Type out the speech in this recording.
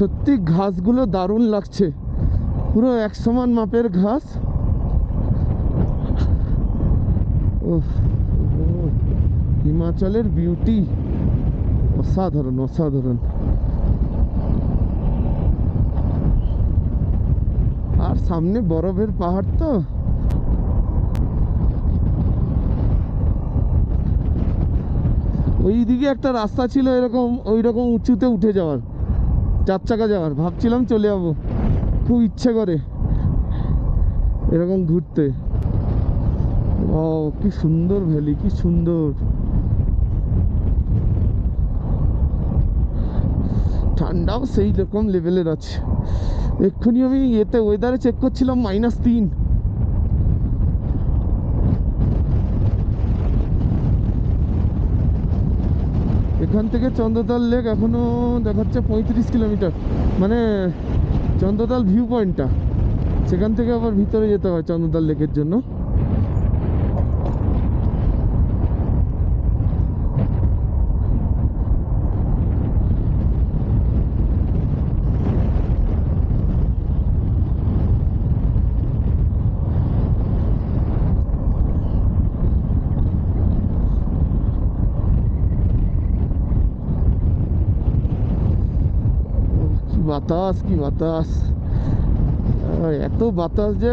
সত্যি ঘাসগুলো দারুণ লাগছে, পুরো এক সমান মাপের ঘাস। ওহ, হিমাচলের বিউটি অসাধারণ অসাধারণ। আর সামনে বরফের পাহাড় তো। ওইদিকে একটা রাস্তা ছিল এরকম, ওই রকম উঁচুতে উঠে যাওয়ার, 4 চাকা যাওয়ার, ভাবছিলাম চলে যাবো, খুব ইচ্ছে করে এরকম ঘুরতে। ও কি সুন্দর ভ্যালি, কি সুন্দর। ঠান্ডাও সেই রকম লেভেলের আছে। এক্ষুনি আমি এতে ওয়েদারে চেক করছিলাম -3। এখান থেকে চন্দ্রতাল লেক এখনো দেখাচ্ছে 35 কিলোমিটার, মানে চন্দ্রতাল ভিউ পয়েন্টটা, সেখান থেকে আবার ভিতরে যেতে হয় চন্দ্রতাল লেকের জন্য। কি বাতাস, কি বাতাস, এত বাতাস যে